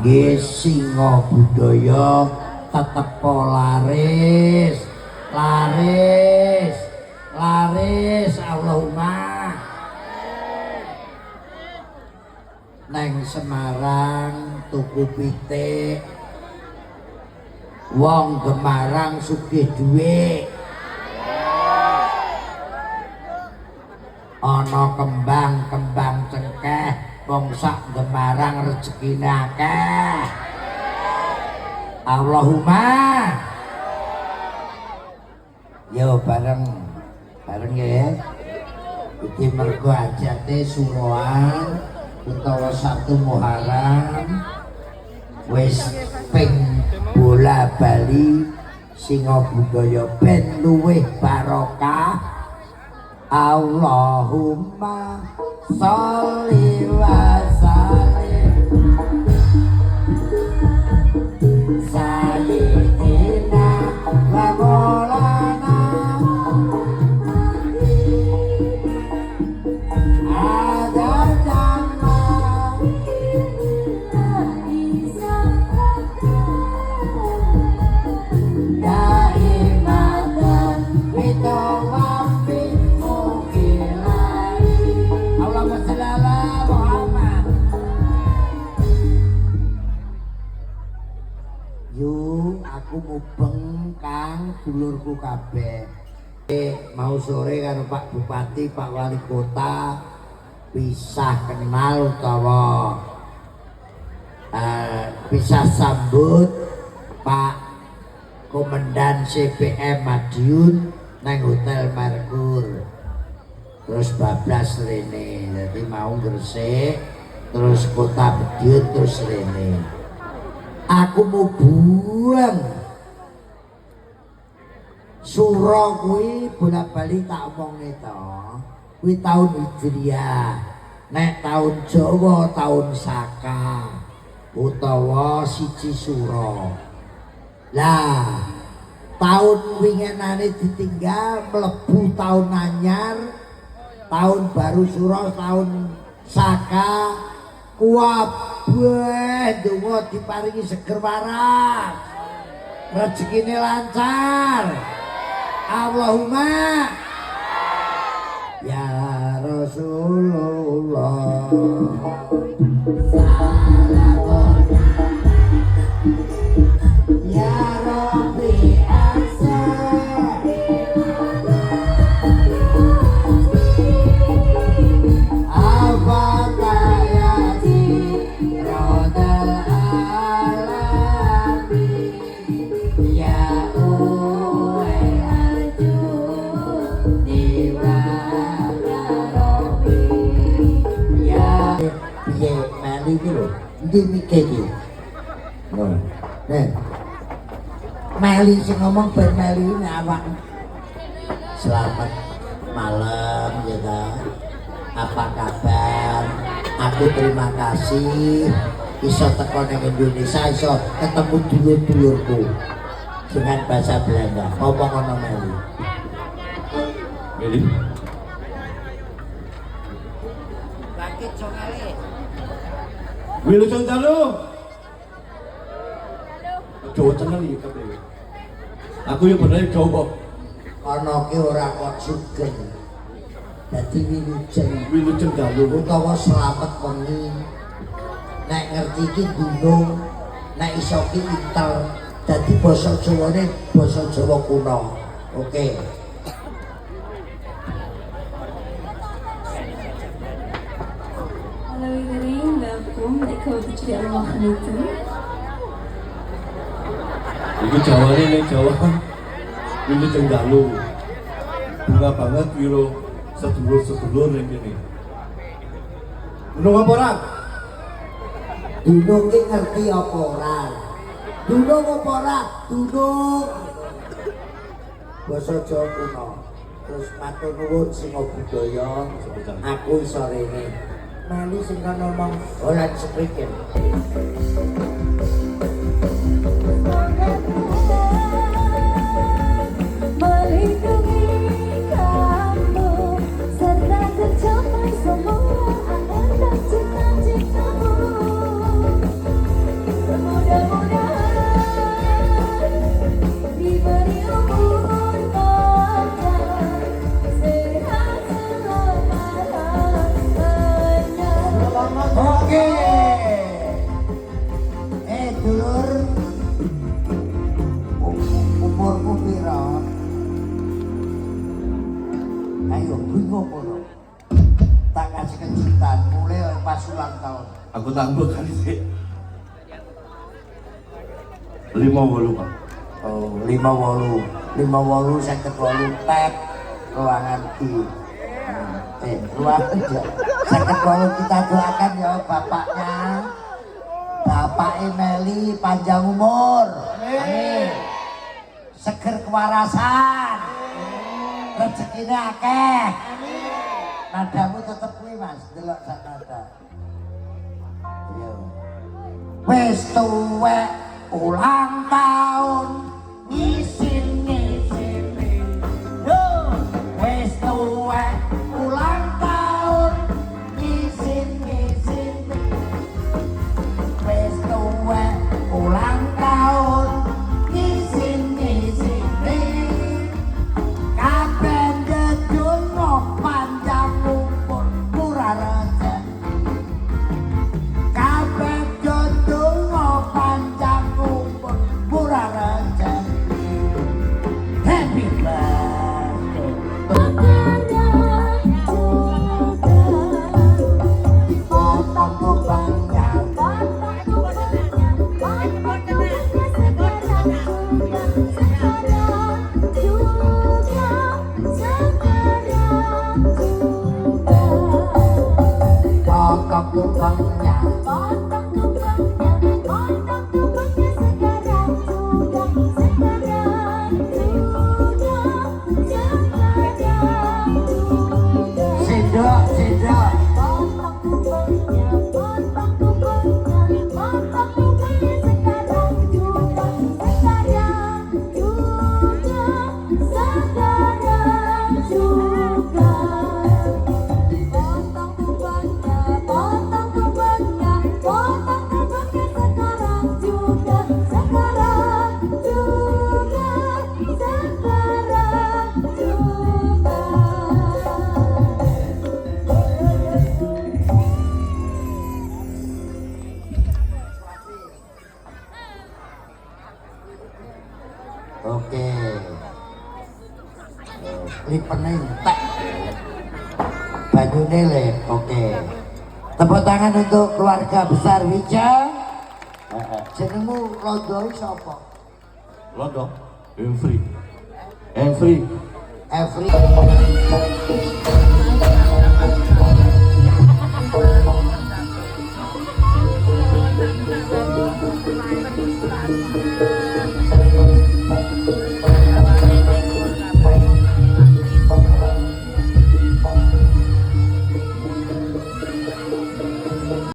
kangge singa budaya tetep laris laris laris Allahumma. Neng Semarang tuku pitik, wong Gemarang sugih dhuwit. Ana kembang cengkeh, wong sak Gemarang rezekine akeh. Allahumma. Yo bareng ya. Iki mergo ajate suroan utawa Sabtu Muharram wis ping bola bali singa budaya ben luweh barokah. Allahumma sholli wa sallim sayyidina wa maulana aku mubeng kang dulurku kabeh. Mau sore karo Pak Bupati, Pak Wali Kota pisah kenal utawa pisah sambut Pak Komandan CPM Madiun nang Hotel Merkur. Terus bablas rene, jadi mau Gresik, terus Kota Madiun, terus rene. Aku mau buang Suro kuwi bolak-balik tak omongne to. Kuwi taun Hijriah. Nek taun Jawa taun Saka utawa siji Suro. Lah, taun winginane ditinggal mlebu taun anyar, taun baru Suro, taun Saka. Kuwabeh donga diparingi seger waras. Rezekine lancar. Allahumma ya Rasulullah salam ya Rabbi asa al-Fatayati rodal alami ya Meli iki lho, ndi mike iki? Meli sing ngomong ben Meli ini awak. Selamat malam ya kan. Apa kabar? Aku terima kasih iso teko ning Indonesia, iso ketemu dulur-dulurku dengan bahasa Belanda. Apa ngono Meli? Meli. Bangkit Jongale. Wilujeng dalu. Jawa Tengah iki kabeh. Aku yo bener Jawa. Ana ki ora kok sugeng. Dadi wilujeng dalu utawa slamet wengi. Nek ngerti iki gunung, nek iso ki intel. Dadi basa Jawane basa Jawa kuno. Oke. Welkom di Allah itu. Iku Jawane ning Jawa. Wilujeng dalu. Bunga banget wiro sedulur-sedulur ning kene. Gunung apa ora? Gunung ki ngerti apa ora? Gunung apa ora? Gunung. Basa Jawa kuno. Terus matur nuwun singa budaya. Aku iso rene. Meli sing ngomong olan sepikir. Melindungi kamu serta tercapai semua angan dan cita-citamu. mudah-mudahan diberi umur panjang, sehat selamanya. Oke. Dulur. Umurmu piro? Ayo bingung kono. Tak kasih kejutan mulai pas ulang tahun. Aku tambah kali sih. 58 Pak. Oh, 58. 58 58 pep ruangan di ruangan ya. 58 kita doakan ya bapaknya. Bapak Emeli panjang umur. Amin. Seger kewarasan. Rezekinya akeh. Nadamu tetep kuwi Mas, delok sak nada. Yo. Wis tuwek ulang tahun ngisin-ngisin. Yo, wis tuwek ulang tahun ngisin-ngisin. Wis tuwek ulang tahun ngisin-ngisin. Kabeh ndedonga panjang umur murah rezeki. Kabeh ndedonga panjang umur murah rezeki. Happy birthday. Potong kupangnya. Potong kupangnya. Sendok, sendok. Oke. Lipene entek. Banyune lip. Oke. Tepuk tangan untuk keluarga besar Wijang. Jenengmu Londo sapa? Londo, Every. Every. Every.